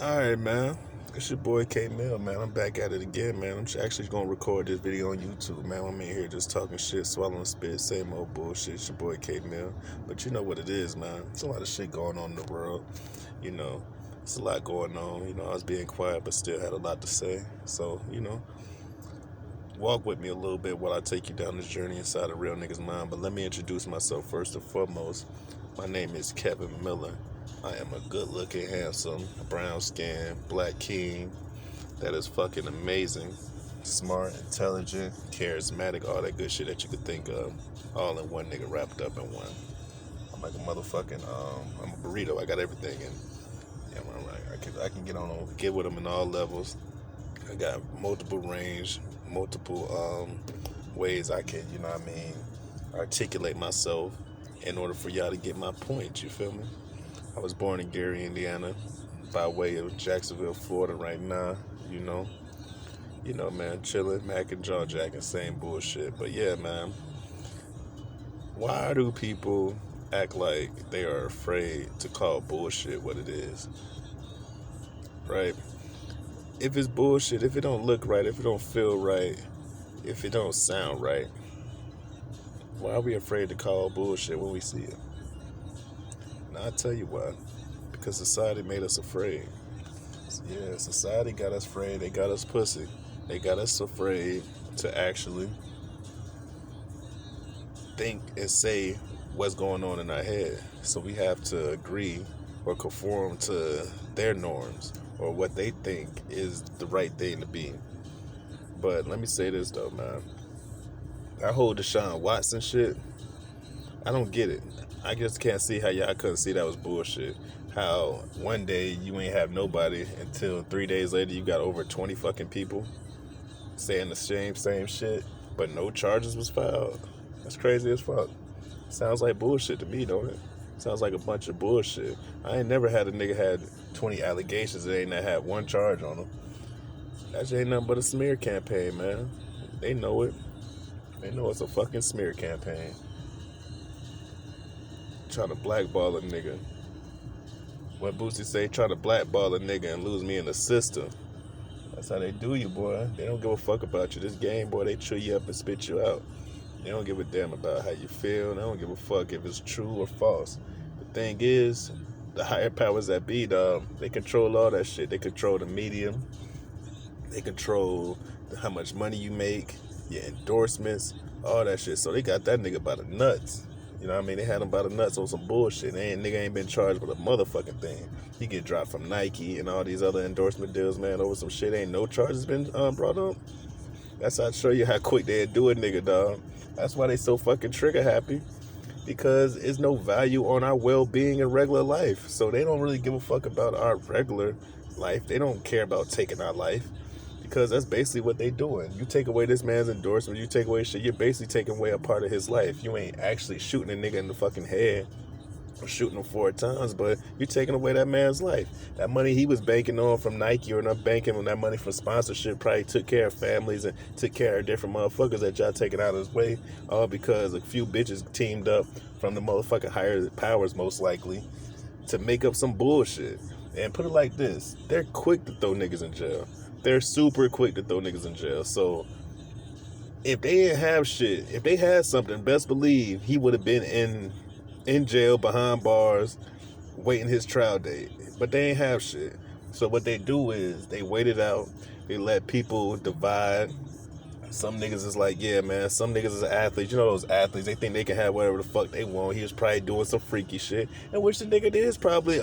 Alright, man. It's your boy K Mill, man. I'm back at it again, man. I'm actually going to record this video on YouTube, man. I'm in here just talking shit, swallowing spit, same old bullshit. It's your boy K Mill. But you know what it is, man. There's a lot of shit going on in the world. You know, it's a lot going on. I was being quiet, but still had a lot to say. So, walk with me a little bit while I take you down this journey inside a real nigga's mind. But let me introduce myself first and foremost. My name is Kevin Miller. I am a good-looking, handsome, brown-skinned, black king that is fucking amazing, smart, intelligent, charismatic, all that good shit that you could think of, all in one nigga wrapped up in one. I'm like a motherfucking, I'm a burrito. I got everything in. Yeah, I'm right. I can get with them in all levels. I got multiple range, multiple ways I can, articulate myself in order for y'all to get my point. You feel me? I was born in Gary, Indiana, by way of Jacksonville, Florida right now, man, chilling, Mac and jaw jacking, same bullshit. But yeah, man, why do people act like they are afraid to call bullshit what it is, right? If it's bullshit, if it don't look right, if it don't feel right, if it don't sound right, why are we afraid to call bullshit when we see it? Now, I tell you why. Because society made us afraid. Yeah, society got us afraid. They got us pussy. They got us afraid to actually think and say what's going on in our head. So we have to agree or conform to their norms or what they think is the right thing to be. But let me say this though, man. That whole Deshaun Watson shit, I don't get it. I just can't see how y'all couldn't see that was bullshit. How one day you ain't have nobody until 3 days later you got over 20 fucking people saying the same shit, but no charges was filed. That's crazy as fuck. Sounds like bullshit to me, don't it? Sounds like a bunch of bullshit. I ain't never had a nigga had 20 allegations that ain't had one charge on them. That shit ain't nothing but a smear campaign, man. They know it. They know it's a fucking smear campaign. Trying to blackball a nigga. What Boosie say, try to blackball a nigga and lose me in the system. That's how they do you, boy. They don't give a fuck about you. This game, boy, they chew you up and spit you out. They don't give a damn about how you feel. They don't give a fuck if it's true or false. The thing is, the higher powers that be, dog, they control all that shit. They control the medium. They control how much money you make, your endorsements, all that shit. So they got that nigga by the nuts. You know what I mean? They had him by the nuts on some bullshit. Nigga ain't been charged with a motherfucking thing. He get dropped from Nike and all these other endorsement deals, man, over some shit. Ain't no charges been brought up. That's how I show you how quick they do it, nigga, dog. That's why they so fucking trigger happy. Because there's no value on our well-being in regular life. So they don't really give a fuck about our regular life. They don't care about taking our life. Because that's basically what they doing. You take away this man's endorsement, you take away shit, you're basically taking away a part of his life. You ain't actually shooting a nigga in the fucking head or shooting him 4 times, but you're taking away that man's life. That money he was banking on from Nike or not banking on that money from sponsorship probably took care of families and took care of different motherfuckers that y'all taking out of his way, all because a few bitches teamed up from the motherfucking higher powers most likely to make up some bullshit. And put it like this, they're quick to throw niggas in jail. They're super quick to throw niggas in jail. So if they didn't have shit, if they had something, best believe he would have been in jail behind bars waiting his trial date. But they ain't have shit. So what they do is they wait it out. They let people divide. Some niggas is like, yeah, man, some niggas is athletes. You know those athletes, they think they can have whatever the fuck they want. He was probably doing some freaky shit. And which the nigga did was probably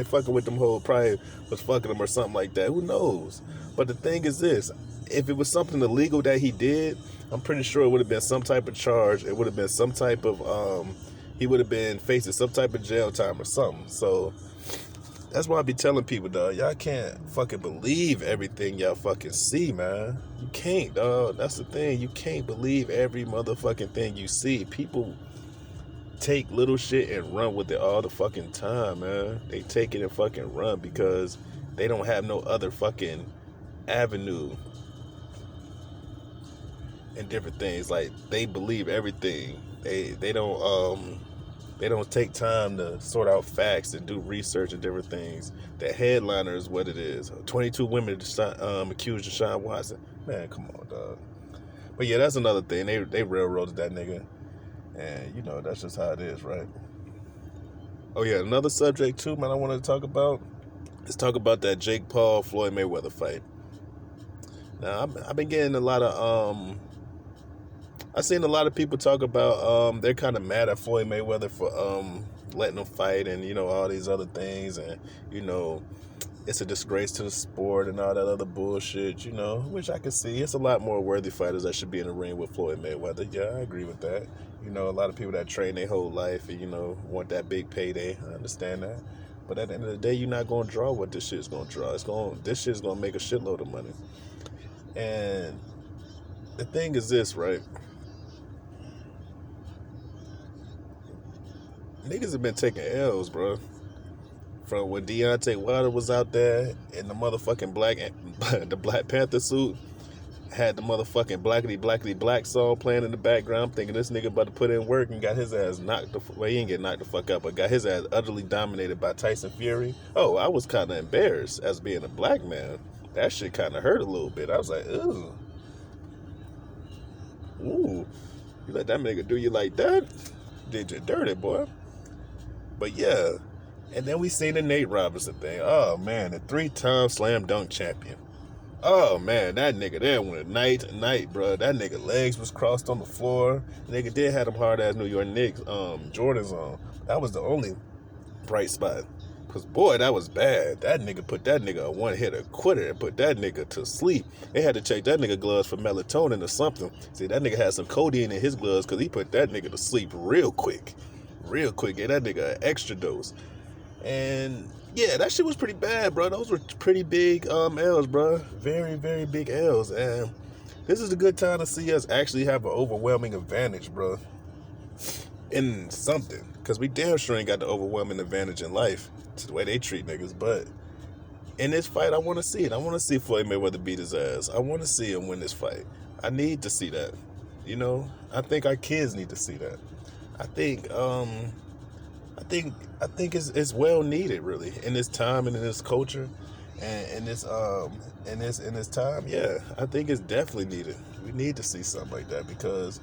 fucking with them whole, probably was fucking them or something like that. Who knows? But the thing is this, if it was something illegal that he did, I'm pretty sure it would have been some type of charge. It would have been some type of, he would have been facing some type of jail time or something. So that's why I be telling people, dog, y'all can't fucking believe everything y'all fucking see, man. You can't, dog. That's the thing. You can't believe every motherfucking thing you see. People take little shit and run with it all the fucking time, man. They take it and fucking run because they don't have no other fucking avenue and different things. Like, they believe everything. They don't They don't take time to sort out facts and do research and different things. The headliner is what it is. 22 women accused Deshaun Watson. Man, come on, dog. But yeah, that's another thing. They railroaded that nigga. And, you know, that's just how it is, right? Oh, yeah, another subject, too, man, I wanted to talk about. Let's talk about that Jake Paul, Floyd Mayweather fight. Now, I've been getting a lot of, I've seen a lot of people talk about, they're kind of mad at Floyd Mayweather for, letting him fight and, you know, all these other things. And, you know, it's a disgrace to the sport and all that other bullshit, you know, which I can see. It's a lot more worthy fighters that should be in the ring with Floyd Mayweather. Yeah, I agree with that. You know, a lot of people that train their whole life and, you know, want that big payday. I understand that. But at the end of the day, you're not going to draw what this shit's going to draw. This shit's going to make a shitload of money. And the thing is this, right? Niggas have been taking L's, bro. From when Deontay Wilder was out there in the motherfucking the Black Panther suit, had the motherfucking blackity black song playing in the background. I'm thinking this nigga about to put in work and got his ass he ain't get knocked the fuck out, but got his ass utterly dominated by Tyson Fury. Oh, I was kind of embarrassed as being a black man. That shit kind of hurt a little bit. I was like, ooh, you let that nigga do you like that? Did you dirty, boy? But yeah. And then we seen the Nate Robinson thing. Oh man, the 3-time slam dunk champion. Oh man, that nigga there went night to night, bro. That nigga legs was crossed on the floor. The nigga did have them hard ass New York Knicks Jordans on. That was the only bright spot. Cause boy, that was bad. That nigga put that nigga a one-hitter quitter and put that nigga to sleep. They had to check that nigga gloves for melatonin or something. See, that nigga had some codeine in his gloves because he put that nigga to sleep real quick. Real quick. Gave that nigga an extra dose. And yeah, that shit was pretty bad, bro. Those were pretty big L's, bro. Very, very big L's. And this is a good time to see us actually have an overwhelming advantage, bro, in something. Because we damn sure ain't got the overwhelming advantage in life to the way they treat niggas. But in this fight, I want to see it. I want to see Floyd Mayweather beat his ass. I want to see him win this fight. I need to see that. You know, I think our kids need to see that. I think it's well needed, really, in this time and in this culture, and in this time. Yeah, I think it's definitely needed. We need to see something like that because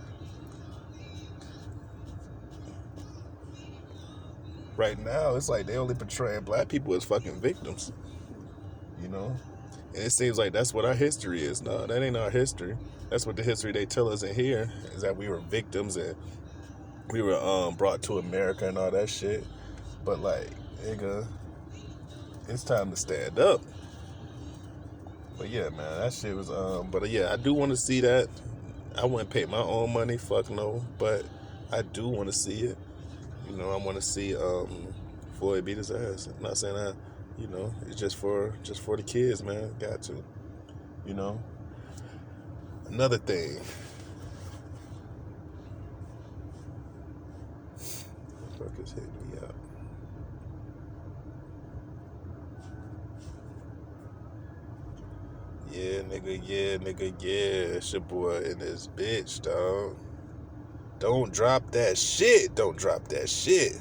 right now it's like they only portraying black people as fucking victims, you know. And it seems like that's what our history is. No, that ain't our history. That's what the history they tell us in here is that we were victims and we were brought to America and all that shit. But like, nigga, it's time to stand up. But yeah, man, that shit was but yeah, I do want to see that. I wouldn't pay my own money, fuck no, but I do want to see it. You know, I want to see Floyd beat his ass. I'm not saying that, you know, it's just for the kids, man. Got to. You know. Another thing. Fuck is hitting me up. Yeah, nigga, yeah. It's your boy and this bitch, dog. Don't drop that shit. Don't drop that shit.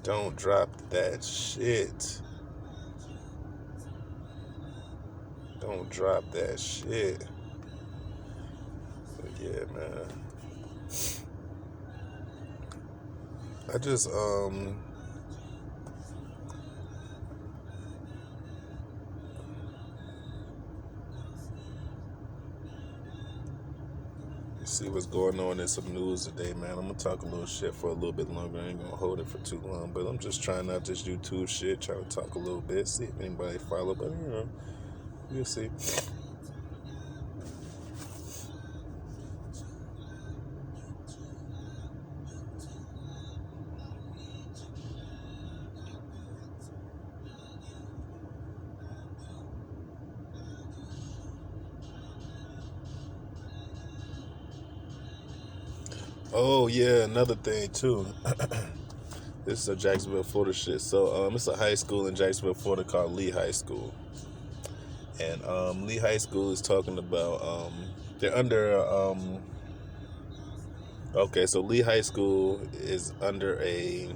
Don't drop that shit. Don't drop that shit. But yeah, man. I just see what's going on in some news today, man. I'm gonna talk a little shit for a little bit longer. I ain't gonna hold it for too long, but I'm just trying out this YouTube shit, trying to talk a little bit, see if anybody follow, but you know, we'll see. Oh yeah, another thing too. This is a Jacksonville, Florida shit. So it's a high school in Jacksonville, Florida called Lee High School. And Lee High School is talking about they're under Okay, so Lee High School is under a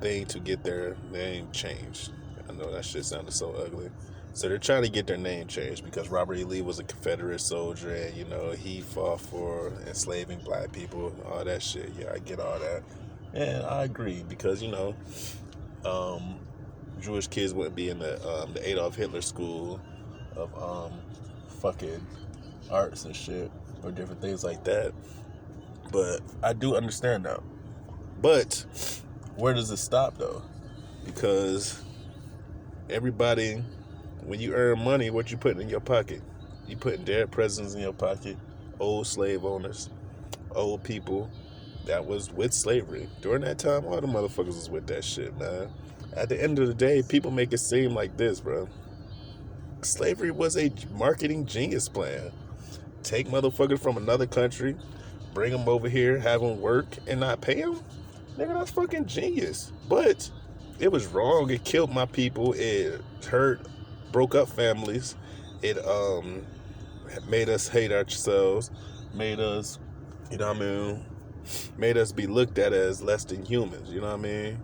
thing to get their name changed. I know that shit sounded so ugly. So they're trying to get their name changed because Robert E. Lee was a Confederate soldier, and he fought for enslaving black people, all that shit. Yeah, I get all that, and I agree because um, Jewish kids wouldn't be in the Adolf Hitler school of fucking arts and shit or different things like that. But I do understand that. But where does it stop though? Because everybody, when you earn money, what you putting in your pocket? You putting dead presidents in your pocket, old slave owners, old people that was with slavery. During that time, all the motherfuckers was with that shit, man. At the end of the day, people make it seem like this, bro. Slavery was a marketing genius plan. Take motherfuckers from another country, bring them over here, have them work, and not pay them? Nigga, that's fucking genius. But it was wrong. It killed my people. It hurt, broke up families. It made us hate ourselves. Made us, you know what I mean? Made us be looked at as less than humans. You know what I mean?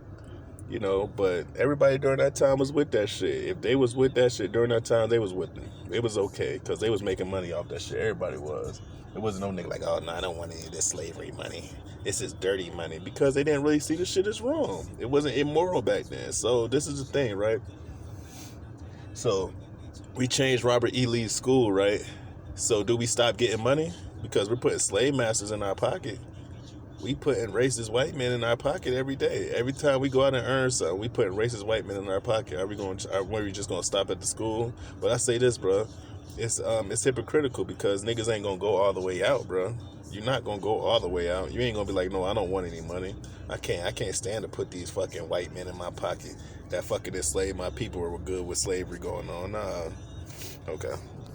But everybody during that time was with that shit. If they was with that shit during that time, they was with them. It was okay because they was making money off that shit. Everybody was. It wasn't no nigga like, oh, no, I don't want any of this slavery money. This is dirty money, because they didn't really see the shit as wrong. It wasn't immoral back then. So this is the thing, right? So we changed Robert E. Lee's school, right? So do we stop getting money because we're putting slave masters in our pocket? We putting racist white men in our pocket every day. Every time we go out and earn something, we putting racist white men in our pocket. Are we just gonna stop at the school? But I say this, bro, it's hypocritical because niggas ain't gonna go all the way out, bro. You're not gonna go all the way out. You ain't gonna be like, no, I don't want any money. I can't stand to put these fucking white men in my pocket that fucking enslaved my people or were good with slavery going on. Nah. Okay.